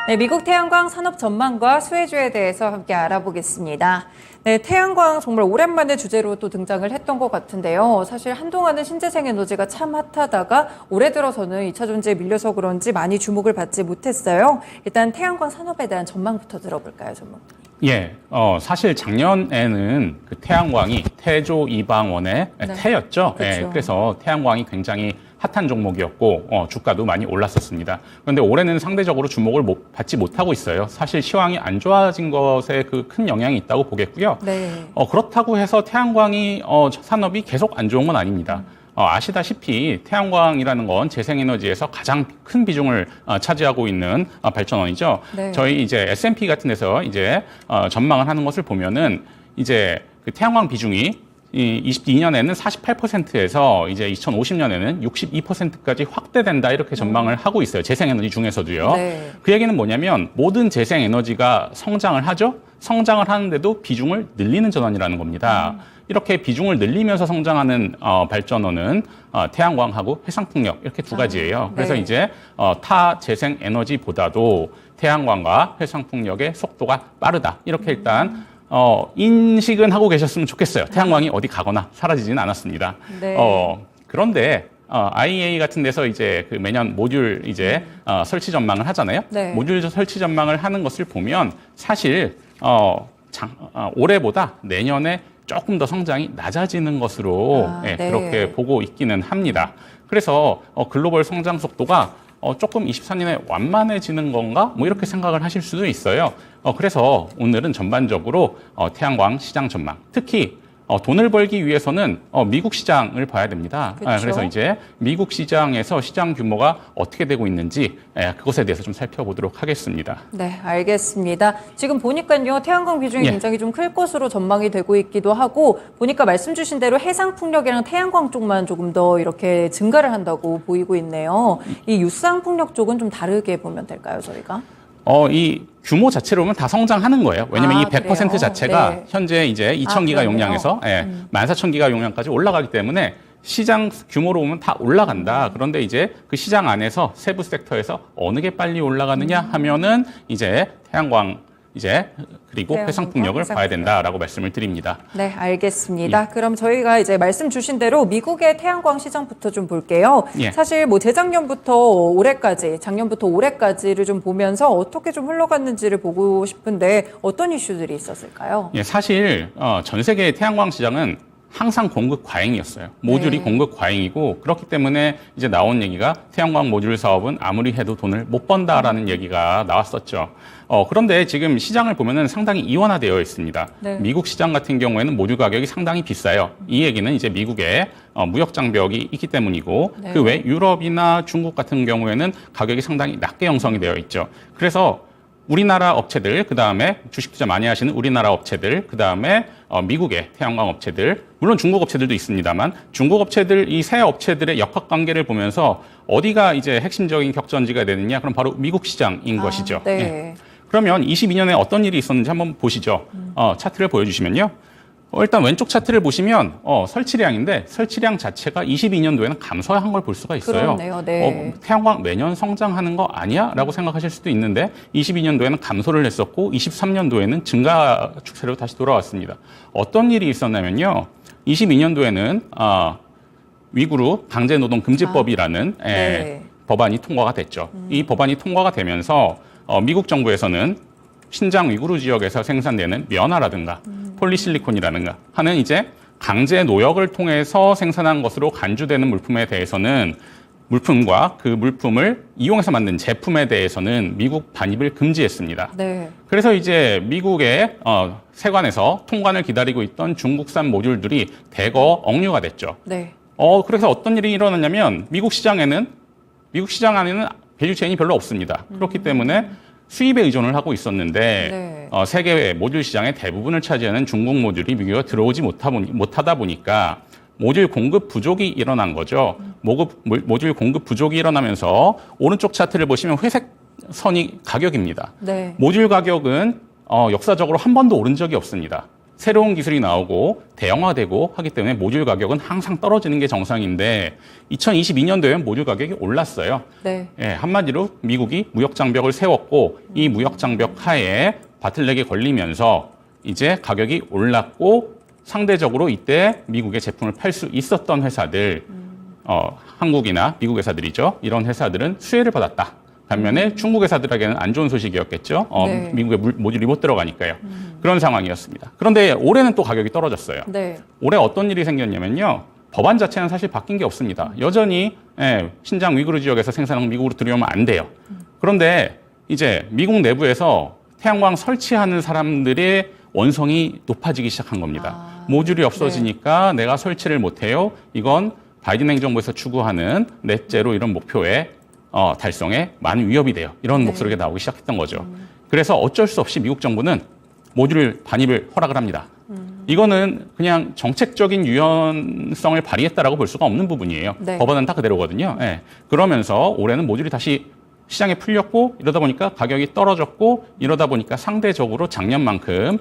네, 미국 태양광 산업 전망과 수혜주에 대해서 함께 알아보겠습니다. 네, 태양광 정말 오랜만에 주제로 또 등장을 했던 것 같은데요. 사실 한동안은 신재생 에너지가 참 핫하다가 올해 들어서는 2차 전지에 밀려서 그런지 많이 주목을 받지 못했어요. 일단 태양광 산업에 대한 전망부터 들어볼까요, 전문가? 예, 사실 작년에는 그 태양광이 태조 이방원의 네. 태였죠. 그렇죠. 예, 그래서 태양광이 굉장히 핫한 종목이었고 주가도 많이 올랐었습니다. 그런데 올해는 상대적으로 주목을 받지 못하고 있어요. 사실 시황이 안 좋아진 것에 그 큰 영향이 있다고 보겠고요. 네. 그렇다고 해서 태양광이 산업이 계속 안 좋은 건 아닙니다. 아시다시피 태양광이라는 건 재생에너지에서 가장 큰 비중을 차지하고 있는 발전원이죠. 네. 저희 이제 S&P 같은 데서 이제 전망을 하는 것을 보면은 이제 그 태양광 비중이 22년에는 48%에서 이제 2050년에는 62%까지 확대된다 이렇게 전망을 하고 있어요. 재생에너지 중에서도요. 네. 그 얘기는 뭐냐면 모든 재생에너지가 성장을 하죠. 성장을 하는데도 비중을 늘리는 전환이라는 겁니다. 이렇게 비중을 늘리면서 성장하는 발전원은 태양광하고 해상풍력 이렇게 두 가지예요. 그래서 네. 이제 타 재생에너지보다도 태양광과 해상풍력의 속도가 빠르다. 이렇게 일단 인식은 하고 계셨으면 좋겠어요. 태양광이 어디 가거나 사라지지는 않았습니다. 네. 그런데 IEA 같은 데서 이제 그 매년 모듈 이제 설치 전망을 하잖아요. 네. 모듈 설치 전망을 하는 것을 보면 사실 올해보다 내년에 조금 더 성장이 낮아지는 것으로 네. 그렇게 보고 있기는 합니다. 그래서 글로벌 성장 속도가 조금 24년에 완만해지는 건가? 뭐 이렇게 생각을 하실 수도 있어요. 그래서 오늘은 전반적으로 태양광 시장 전망, 특히 돈을 벌기 위해서는 미국 시장을 봐야 됩니다. 그렇죠. 그래서 이제 미국 시장에서 시장 규모가 어떻게 되고 있는지 그것에 대해서 좀 살펴보도록 하겠습니다. 네, 알겠습니다. 지금 보니까요, 태양광 비중이 예. 굉장히 좀 클 것으로 전망이 되고 있기도 하고, 보니까 말씀 주신 대로 해상풍력이랑 태양광 쪽만 조금 더 이렇게 증가를 한다고 보이고 있네요. 이 유쌍풍력 쪽은 좀 다르게 보면 될까요, 저희가? 이 규모 자체로 보면 다 성장하는 거예요. 왜냐면 이 100% 그래요? 자체가 네. 현재 이제 2,000기가 그러네요. 용량에서 14,000기가 용량까지 올라가기 때문에 시장 규모로 보면 다 올라간다. 그런데 이제 그 시장 안에서 세부 섹터에서 어느 게 빨리 올라가느냐 하면은 이제 태양광 그리고 태양광과 해상풍력을 봐야 해상풍력. 된다라고 말씀을 드립니다. 네, 알겠습니다. 그럼 저희가 이제 말씀 주신 대로 미국의 태양광 시장부터 좀 볼게요. 예. 사실 뭐 재작년부터 올해까지, 작년부터 올해까지를 좀 보면서 어떻게 좀 흘러갔는지를 보고 싶은데 어떤 이슈들이 있었을까요? 예, 사실 전 세계의 태양광 시장은 항상 공급 과잉이었어요. 모듈이 네. 공급 과잉이고 그렇기 때문에 이제 나온 얘기가 태양광 모듈 사업은 아무리 해도 돈을 못 번다라는 얘기가 나왔었죠. 그런데 지금 시장을 보면은 상당히 이원화되어 있습니다. 네. 미국 시장 같은 경우에는 모듈 가격이 상당히 비싸요. 이 얘기는 이제 미국의 무역 장벽이 있기 때문이고 네. 그 외 유럽이나 중국 같은 경우에는 가격이 상당히 낮게 형성이 되어 있죠. 그래서 우리나라 업체들, 그 다음에 주식 투자 많이 하시는 우리나라 업체들, 그 다음에 미국의 태양광 업체들, 물론 중국 업체들도 있습니다만 중국 업체들, 이 세 업체들의 역학 관계를 보면서 어디가 이제 핵심적인 격전지가 되느냐? 그럼 바로 미국 시장인 것이죠. 네. 예. 그러면 22년에 어떤 일이 있었는지 한번 보시죠. 차트를 보여주시면요. 일단 왼쪽 차트를 보시면 설치량인데 설치량 자체가 22년도에는 감소한 걸 볼 수가 있어요. 그렇네요. 네. 태양광 매년 성장하는 거 아니야? 라고 생각하실 수도 있는데 22년도에는 감소를 했었고 23년도에는 증가 추세로 다시 돌아왔습니다. 어떤 일이 있었냐면요. 22년도에는 위구르 강제노동금지법이라는 네. 법안이 통과가 됐죠. 이 법안이 통과가 되면서 미국 정부에서는 신장 위구르 지역에서 생산되는 면화라든가 폴리실리콘이라든가 하는 이제 강제 노역을 통해서 생산한 것으로 간주되는 물품에 대해서는 물품과 그 물품을 이용해서 만든 제품에 대해서는 미국 반입을 금지했습니다. 네. 그래서 이제 미국의 세관에서 통관을 기다리고 있던 중국산 모듈들이 대거 억류가 됐죠. 네. 그래서 어떤 일이 일어났냐면 미국 시장 안에는 밸류체인이 별로 없습니다. 그렇기 때문에 수입에 의존을 하고 있었는데 네. 세계 모듈 시장의 대부분을 차지하는 중국 모듈이 미국에 들어오지 못하다 보니까 모듈 공급 부족이 일어난 거죠. 모듈 공급 부족이 일어나면서 오른쪽 차트를 보시면 회색 선이 가격입니다. 네. 모듈 가격은 역사적으로 한 번도 오른 적이 없습니다. 새로운 기술이 나오고 대형화되고 하기 때문에 모듈 가격은 항상 떨어지는 게 정상인데 2022년도에는 모듈 가격이 올랐어요. 네. 예, 한마디로 미국이 무역 장벽을 세웠고 이 무역 장벽 하에 바틀렉에 걸리면서 이제 가격이 올랐고 상대적으로 이때 미국의 제품을 팔 수 있었던 회사들, 한국이나 미국 회사들이죠. 이런 회사들은 수혜를 받았다. 반면에 중국 회사들에게는 안 좋은 소식이었겠죠. 네. 미국의 모듈이 못 들어가니까요. 그런 상황이었습니다. 그런데 올해는 또 가격이 떨어졌어요. 네. 올해 어떤 일이 생겼냐면요. 법안 자체는 사실 바뀐 게 없습니다. 여전히 신장 위구르 지역에서 생산한 미국으로 들여오면 안 돼요. 그런데 이제 미국 내부에서 태양광 설치하는 사람들의 원성이 높아지기 시작한 겁니다. 모듈이 없어지니까 내가 설치를 못해요. 이건 바이든 행정부에서 추구하는 넷제로 이런 목표에 달성에 많은 위협이 돼요. 이런 목소리가 나오기 시작했던 거죠. 그래서 어쩔 수 없이 미국 정부는 모듈 반입을 허락을 합니다. 이거는 그냥 정책적인 유연성을 발휘했다라고 볼 수가 없는 부분이에요. 네. 법안은 다 그대로거든요. 예. 그러면서 올해는 모듈이 다시 시장에 풀렸고 이러다 보니까 가격이 떨어졌고 이러다 보니까 상대적으로 작년만큼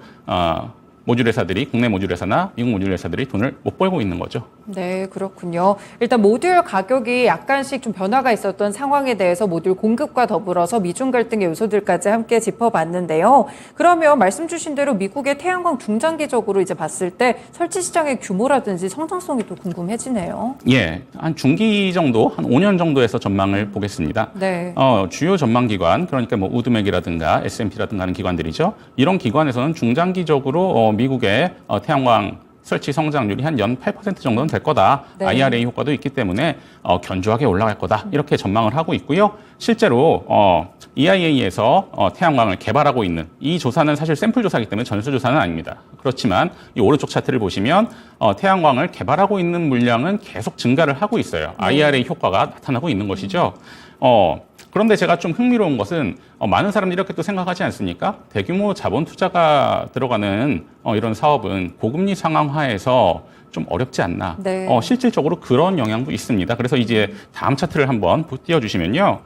모듈 회사들이 국내 모듈 회사나 미국 모듈 회사들이 돈을 못 벌고 있는 거죠. 네, 그렇군요. 일단 모듈 가격이 약간씩 좀 변화가 있었던 상황에 대해서 모듈 공급과 더불어서 미중 갈등의 요소들까지 함께 짚어봤는데요. 그러면 말씀 주신 대로 미국의 태양광 중장기적으로 이제 봤을 때 설치 시장의 규모라든지 성장성이 또 궁금해지네요. 예, 한 중기 정도, 한 5년 정도에서 전망을 보겠습니다. 네. 주요 전망 기관, 그러니까 뭐 우드맥이라든가 S&P라든가 하는 기관들이죠. 이런 기관에서는 중장기적으로 미국의 태양광 설치 성장률이 한 연 8% 정도는 될 거다. 네. IRA 효과도 있기 때문에 견조하게 올라갈 거다. 이렇게 전망을 하고 있고요. 실제로 EIA에서 태양광을 개발하고 있는 이 조사는 사실 샘플 조사이기 때문에 전수 조사는 아닙니다. 그렇지만 이 오른쪽 차트를 보시면 태양광을 개발하고 있는 물량은 계속 증가를 하고 있어요. IRA 효과가 나타나고 있는 것이죠. 그런데 제가 좀 흥미로운 것은 많은 사람들이 이렇게 또 생각하지 않습니까? 대규모 자본 투자가 들어가는 이런 사업은 고금리 상황 하에서 좀 어렵지 않나. 네. 실질적으로 그런 영향도 있습니다. 그래서 이제 다음 차트를 한번 띄워주시면요.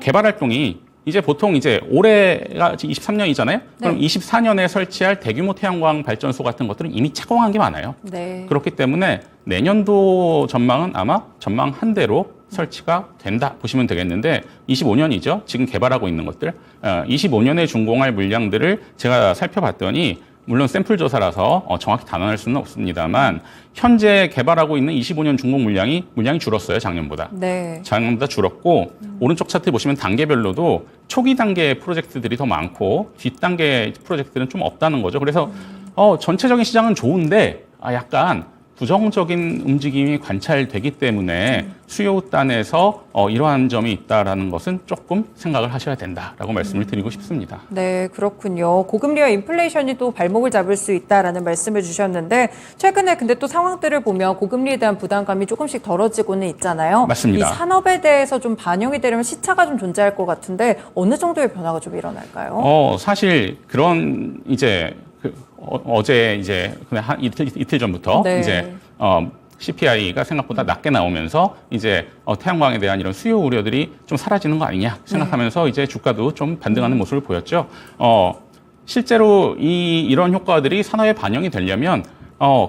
개발 활동이 이제 보통 이제 올해가 23년이잖아요. 그럼 24년에 설치할 대규모 태양광 발전소 같은 것들은 이미 착공한 게 많아요. 네. 그렇기 때문에 내년도 전망은 아마 전망한 대로 설치가 된다 보시면 되겠는데 25년이죠. 지금 개발하고 있는 것들. 25년에 준공할 물량들을 제가 살펴봤더니 물론 샘플 조사라서 정확히 단언할 수는 없습니다만 현재 개발하고 있는 25년 준공 물량이 줄었어요. 작년보다. 네. 작년보다 줄었고 오른쪽 차트 보시면 단계별로도 초기 단계 프로젝트들이 더 많고 뒷단계 프로젝트들은 좀 없다는 거죠. 그래서 전체적인 시장은 좋은데 약간 부정적인 움직임이 관찰되기 때문에 수요단에서 이러한 점이 있다라는 것은 조금 생각을 하셔야 된다라고 말씀을 드리고 싶습니다. 네, 그렇군요. 고금리와 인플레이션이 또 발목을 잡을 수 있다라는 말씀을 주셨는데 최근에 근데 또 상황들을 보면 고금리에 대한 부담감이 조금씩 덜어지고는 있잖아요. 맞습니다. 이 산업에 대해서 좀 반영이 되려면 시차가 좀 존재할 것 같은데 어느 정도의 변화가 좀 일어날까요? 사실 그런 이제 어제 이제 그냥 한 이틀 전부터 네. 이제 CPI가 생각보다 낮게 나오면서 이제 태양광에 대한 이런 수요 우려들이 좀 사라지는 거 아니냐 생각하면서 이제 주가도 좀 반등하는 모습을 보였죠. 실제로 이런 효과들이 산업에 반영이 되려면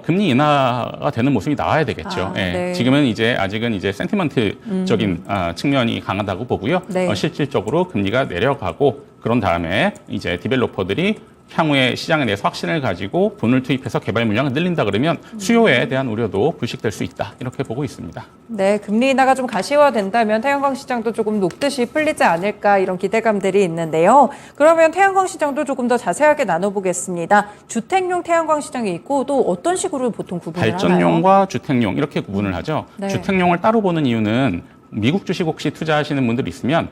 금리 인하가 되는 모습이 나와야 되겠죠. 네. 지금은 이제 아직은 이제 센티먼트적인 측면이 강하다고 보고요. 네. 실질적으로 금리가 내려가고 그런 다음에 이제 디벨로퍼들이 향후에 시장에 대해서 확신을 가지고 돈을 투입해서 개발 물량을 늘린다 그러면 수요에 대한 우려도 불식될 수 있다. 이렇게 보고 있습니다. 네, 금리 인하가 좀 가시화된다면 태양광 시장도 조금 녹듯이 풀리지 않을까 이런 기대감들이 있는데요. 그러면 태양광 시장도 조금 더 자세하게 나눠보겠습니다. 주택용 태양광 시장이 있고 또 어떤 식으로 보통 구분을 하나요? 발전용과 주택용 이렇게 구분을 하죠. 네. 주택용을 따로 보는 이유는 미국 주식 혹시 투자하시는 분들이 있으면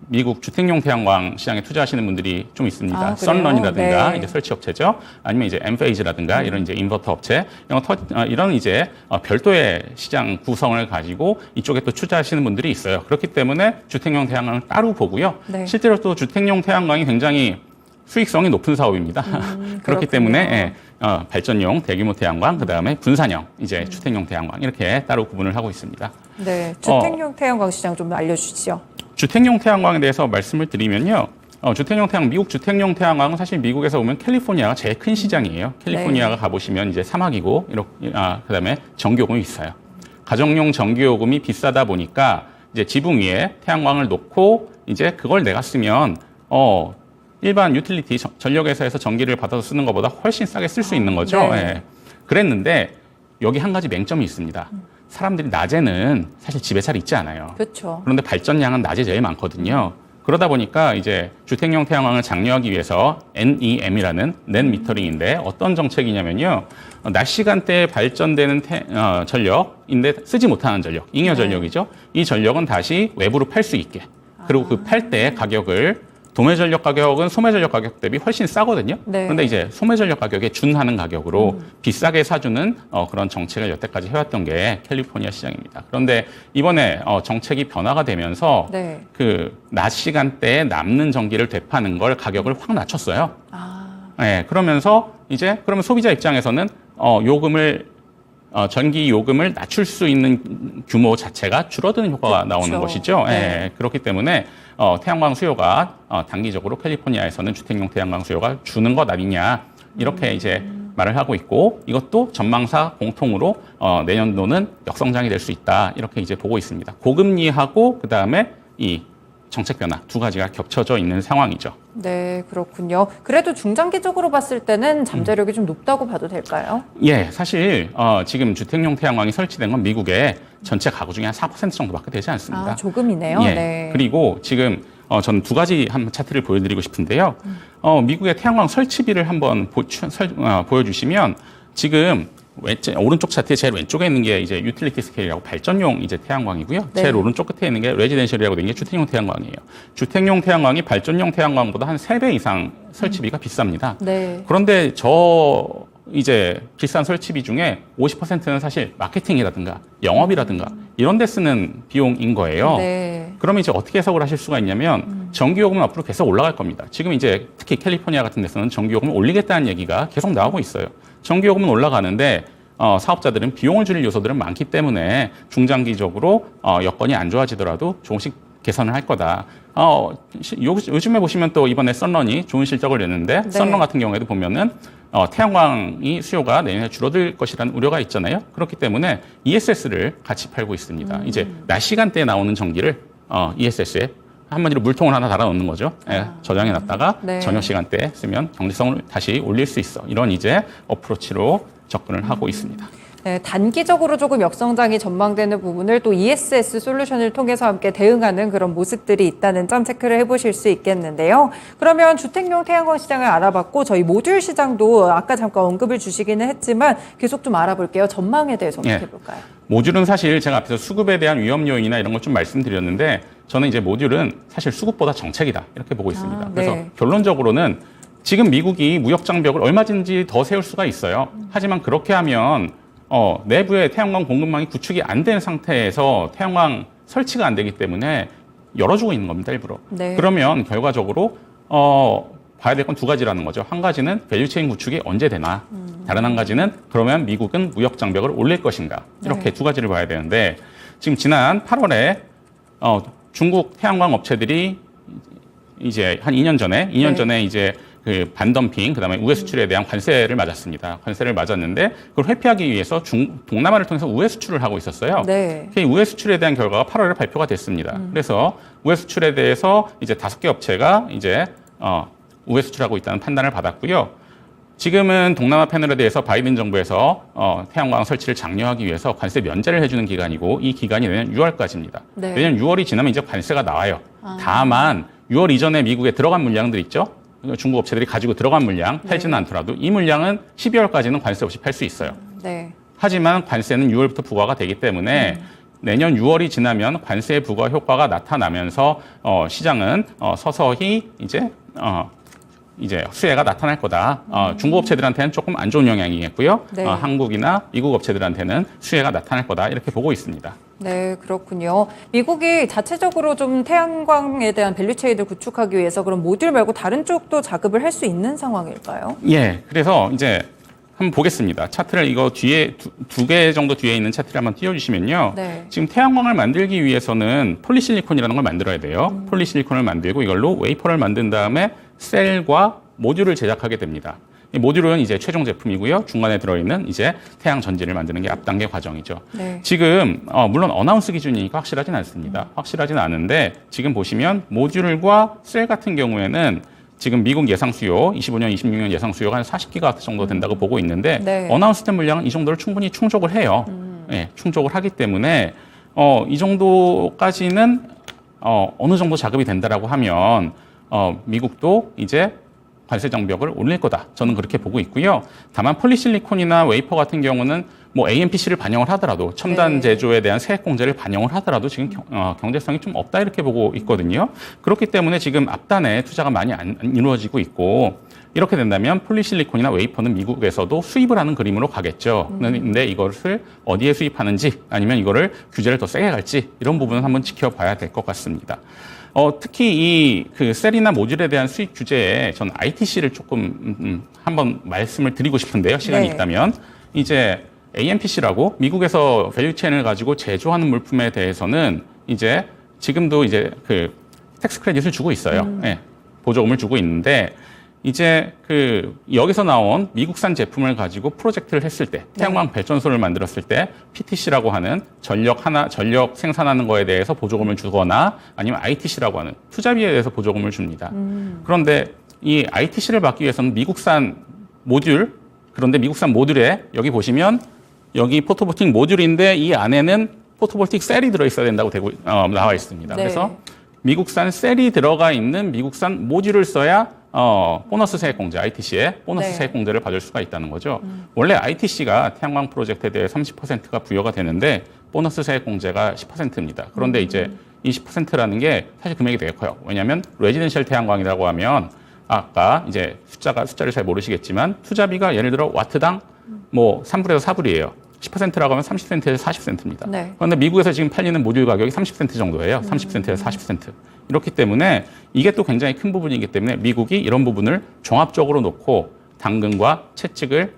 미국 주택용 태양광 시장에 투자하시는 분들이 좀 있습니다. 썬런이라든가 네. 이제 설치 업체죠. 아니면 이제 엠페이즈라든가 이런 이제 인버터 업체 이런 이제 별도의 시장 구성을 가지고 이쪽에 또 투자하시는 분들이 있어요. 그렇기 때문에 주택용 태양광을 따로 보고요. 네. 실제로 또 주택용 태양광이 굉장히 수익성이 높은 사업입니다. 그렇기 그렇군요. 때문에 발전용 대규모 태양광, 그 다음에 분산형 이제 주택용 태양광 이렇게 따로 구분을 하고 있습니다. 네, 주택용 태양광 시장 좀 알려주시죠. 주택용 태양광에 대해서 말씀을 드리면요. 주택용 태양, 미국 주택용 태양광은 사실 미국에서 보면 캘리포니아가 제일 큰 시장이에요. 캘리포니아가 가보시면 이제 사막이고, 그다음에 전기요금이 비싸요. 가정용 전기요금이 비싸다 보니까 이제 지붕 위에 태양광을 놓고 이제 그걸 내가 쓰면 일반 유틸리티 전력회사에서 전기를 받아서 쓰는 것보다 훨씬 싸게 쓸 수 있는 거죠. 네. 예. 그랬는데 여기 한 가지 맹점이 있습니다. 사람들이 낮에는 사실 집에 잘 있지 않아요. 그렇죠. 그런데 발전량은 낮에 제일 많거든요. 그러다 보니까 이제 주택용 태양광을 장려하기 위해서 NEM이라는 넷 미터링인데 어떤 정책이냐면요. 낮 시간대에 발전되는 전력인데 쓰지 못하는 전력, 잉여 전력이죠. 이 전력은 다시 외부로 팔 수 있게. 그리고 그 팔 때 가격을 도매 전력 가격은 소매 전력 가격 대비 훨씬 싸거든요. 네. 그런데 이제 소매 전력 가격에 준하는 가격으로 비싸게 사주는 그런 정책을 여태까지 해왔던 게 캘리포니아 시장입니다. 그런데 이번에 정책이 변화가 되면서 네. 그 낮 시간대에 남는 전기를 되파는 걸 가격을 확 낮췄어요. 네, 그러면서 이제 그러면 소비자 입장에서는 전기 요금을 낮출 수 있는 규모 자체가 줄어드는 효과가 나오는 그렇죠. 것이죠. 네. 예, 그렇기 때문에 태양광 수요가 단기적으로 캘리포니아에서는 주택용 태양광 수요가 주는 것 아니냐 이렇게 이제 말을 하고 있고 이것도 전망사 공통으로 내년도는 역성장이 될 수 있다 이렇게 이제 보고 있습니다. 고금리하고 그 다음에 이 정책 변화 두 가지가 겹쳐져 있는 상황이죠. 네, 그렇군요. 그래도 중장기적으로 봤을 때는 잠재력이 좀 높다고 봐도 될까요? 예, 사실 지금 주택용 태양광이 설치된 건 미국의 전체 가구 중에 한 4% 정도밖에 되지 않습니다. 조금이네요. 예, 네. 그리고 지금 저는 두 가지 한 차트를 보여드리고 싶은데요. 미국의 태양광 설치비를 한번 보여주시면 지금 오른쪽 차트의 제일 왼쪽에 있는 게 이제 유틸리티 스케일이라고 발전용 이제 태양광이고요. 네. 제일 오른쪽 끝에 있는 게 레지덴셜이라고 되는 게 주택용 태양광이에요. 주택용 태양광이 발전용 태양광보다 한 3배 이상 설치비가 비쌉니다. 네. 그런데 이제 비싼 설치비 중에 50%는 사실 마케팅이라든가 영업이라든가 이런 데 쓰는 비용인 거예요. 네. 그러면 이제 어떻게 해석을 하실 수가 있냐면 전기요금은 앞으로 계속 올라갈 겁니다. 지금 이제 특히 캘리포니아 같은 데서는 전기요금을 올리겠다는 얘기가 계속 나오고 있어요. 전기요금은 올라가는데 사업자들은 비용을 줄일 요소들은 많기 때문에 중장기적으로 여건이 안 좋아지더라도 조금씩 개선을 할 거다. 요즘에 보시면 또 이번에 썬런이 좋은 실적을 냈는데 네. 썬런 같은 경우에도 보면은 태양광이 수요가 내년에 줄어들 것이라는 우려가 있잖아요. 그렇기 때문에 ESS를 같이 팔고 있습니다. 이제 낮 시간대에 나오는 전기를 ESS에 한마디로 물통을 하나 달아 놓는 거죠. 예, 저장해 놨다가 네. 저녁 시간대에 쓰면 경제성을 다시 올릴 수 있어. 이런 이제 어프로치로 접근을 하고 있습니다. 네, 단기적으로 조금 역성장이 전망되는 부분을 또 ESS 솔루션을 통해서 함께 대응하는 그런 모습들이 있다는 점 체크를 해보실 수 있겠는데요. 그러면 주택용 태양광 시장을 알아봤고 저희 모듈 시장도 아까 잠깐 언급을 주시기는 했지만 계속 좀 알아볼게요. 전망에 대해서 어떻게 예. 볼까요? 모듈은 사실 제가 앞에서 수급에 대한 위험 요인이나 이런 걸 좀 말씀드렸는데 저는 이제 모듈은 사실 수급보다 정책이다 이렇게 보고 있습니다. 그래서 네. 결론적으로는 지금 미국이 무역 장벽을 얼마든지 더 세울 수가 있어요. 하지만 그렇게 하면 내부에 태양광 공급망이 구축이 안 된 상태에서 태양광 설치가 안 되기 때문에 열어주고 있는 겁니다, 일부러. 네. 그러면 결과적으로 봐야 될 건 두 가지라는 거죠. 한 가지는 밸류체인 구축이 언제 되나. 다른 한 가지는 그러면 미국은 무역 장벽을 올릴 것인가. 이렇게 네. 두 가지를 봐야 되는데 지금 지난 8월에 중국 태양광 업체들이 이제 한 2년 전에 이제 그 반덤핑, 그다음에 우회 수출에 대한 관세를 맞았습니다. 관세를 맞았는데 그걸 회피하기 위해서 동남아를 통해서 우회 수출을 하고 있었어요. 네. 그 우회 수출에 대한 결과가 8월에 발표가 됐습니다. 그래서 우회 수출에 대해서 이제 5개 업체가 이제 우회 수출하고 있다는 판단을 받았고요. 지금은 동남아 패널에 대해서 바이든 정부에서 태양광 설치를 장려하기 위해서 관세 면제를 해주는 기간이고 이 기간이 내년 6월까지입니다. 네. 내년 6월이 지나면 이제 관세가 나와요. 다만 6월 이전에 미국에 들어간 물량들 있죠. 중국 업체들이 가지고 들어간 물량 팔지는 않더라도 이 물량은 12월까지는 관세 없이 팔 수 있어요. 네. 하지만 관세는 6월부터 부과가 되기 때문에 내년 6월이 지나면 관세 부과 효과가 나타나면서 시장은 서서히 이제 수혜가 나타날 거다. 중국 업체들한테는 조금 안 좋은 영향이겠고요. 네. 한국이나 미국 업체들한테는 수혜가 나타날 거다. 이렇게 보고 있습니다. 네, 그렇군요. 미국이 자체적으로 좀 태양광에 대한 밸류체인을 구축하기 위해서 그럼 모듈 말고 다른 쪽도 자급을 할 수 있는 상황일까요? 예, 그래서 이제 한번 보겠습니다. 차트를 이거 뒤에 두 개 정도 뒤에 있는 차트를 한번 띄워주시면요. 네. 지금 태양광을 만들기 위해서는 폴리실리콘이라는 걸 만들어야 돼요. 폴리실리콘을 만들고 이걸로 웨이퍼를 만든 다음에 셀과 모듈을 제작하게 됩니다. 이 모듈은 이제 최종 제품이고요. 중간에 들어있는 이제 태양 전지를 만드는 게 앞단계 과정이죠. 네. 지금 물론 어나운스 기준이니까 확실하진 않습니다. 확실하진 않은데 지금 보시면 모듈과 셀 같은 경우에는 지금 미국 예상 수요, 25년, 26년 예상 수요가 한 40기가와트 정도 된다고 보고 있는데 네. 어나운스된 물량은 이 정도를 충분히 충족을 해요. 예, 충족을 하기 때문에 이 정도까지는 어느 정도 자급이 된다라고 하면 미국도 이제 관세 장벽을 올릴 거다. 저는 그렇게 보고 있고요. 다만 폴리실리콘이나 웨이퍼 같은 경우는 뭐 AMPC를 반영을 하더라도 첨단 네. 제조에 대한 세액 공제를 반영을 하더라도 지금 경제성이 좀 없다 이렇게 보고 있거든요. 그렇기 때문에 지금 앞단에 투자가 많이 안 이루어지고 있고 이렇게 된다면 폴리실리콘이나 웨이퍼는 미국에서도 수입을 하는 그림으로 가겠죠. 근데 이것을 어디에 수입하는지 아니면 이거를 규제를 더 세게 갈지 이런 부분은 한번 지켜봐야 될 것 같습니다. 특히 이 그 셀이나 모듈에 대한 수입 규제에 전 ITC를 조금 한번 말씀을 드리고 싶은데요. 시간이 네. 있다면 이제 AMPC라고 미국에서 밸류체인을 가지고 제조하는 물품에 대해서는 이제 지금도 이제 그 텍스 크레딧을 주고 있어요. 예, 보조금을 주고 있는데 이제 그 여기서 나온 미국산 제품을 가지고 프로젝트를 했을 때 태양광 발전소를 만들었을 때 PTC라고 하는 전력 생산하는 거에 대해서 보조금을 주거나 아니면 ITC라고 하는 투자비에 대해서 보조금을 줍니다. 그런데 이 ITC를 받기 위해서는 미국산 모듈 그런데 미국산 모듈에 여기 보시면 여기 포토볼틱 모듈인데 이 안에는 포토볼틱 셀이 들어있어야 된다고 나와 있습니다. 네. 그래서 미국산 셀이 들어가 있는 미국산 모듈을 써야 보너스 세액 공제, ITC에 보너스 네. 세액 공제를 받을 수가 있다는 거죠. 원래 ITC가 태양광 프로젝트에 대해 30%가 부여가 되는데 보너스 세액 공제가 10%입니다. 그런데 이제 이 10%라는 게 사실 금액이 되게 커요. 왜냐하면 레지던셜 태양광이라고 하면 아까 이제 숫자를 잘 모르시겠지만 투자비가 예를 들어 와트당 뭐 3불에서 4불이에요. 10%라고 하면 30센트에서 40센트입니다. 네. 그런데 미국에서 지금 팔리는 모듈 가격이 30센트 정도예요. 30센트에서 40센트. 이렇기 때문에 이게 또 굉장히 큰 부분이기 때문에 미국이 이런 부분을 종합적으로 놓고 당근과 채찍을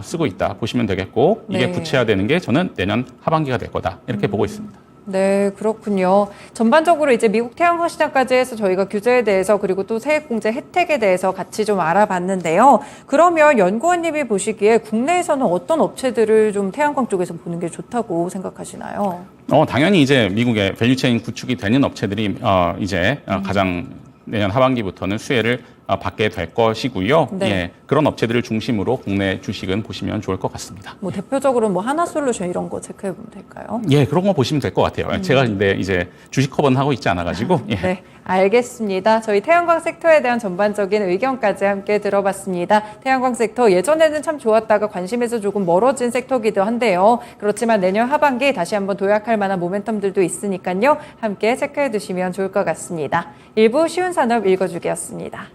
쓰고 있다 보시면 되겠고 이게 네. 구체화되는 게 저는 내년 하반기가 될 거다 이렇게 보고 있습니다. 네, 그렇군요. 전반적으로 이제 미국 태양광 시장까지 해서 저희가 규제에 대해서 그리고 또 세액공제 혜택에 대해서 같이 좀 알아봤는데요. 그러면 연구원님이 보시기에 국내에서는 어떤 업체들을 좀 태양광 쪽에서 보는 게 좋다고 생각하시나요? 당연히 이제 미국의 밸류체인 구축이 되는 업체들이 이제 가장 내년 하반기부터는 수혜를 받게 될 것이고요. 네. 예, 그런 업체들을 중심으로 국내 주식은 보시면 좋을 것 같습니다. 뭐 대표적으로 뭐 하나솔루션 이런 거 체크해 보면 될까요? 예, 그런 거 보시면 될 것 같아요. 제가 근데 이제 주식 커버는 하고 있지 않아가지고. 예. 네, 알겠습니다. 저희 태양광 섹터에 대한 전반적인 의견까지 함께 들어봤습니다. 태양광 섹터 예전에는 참 좋았다가 관심에서 조금 멀어진 섹터기도 한데요. 그렇지만 내년 하반기 다시 한번 도약할 만한 모멘텀들도 있으니까요. 함께 체크해 두시면 좋을 것 같습니다. 일부 쉬운 산업 읽어주기였습니다.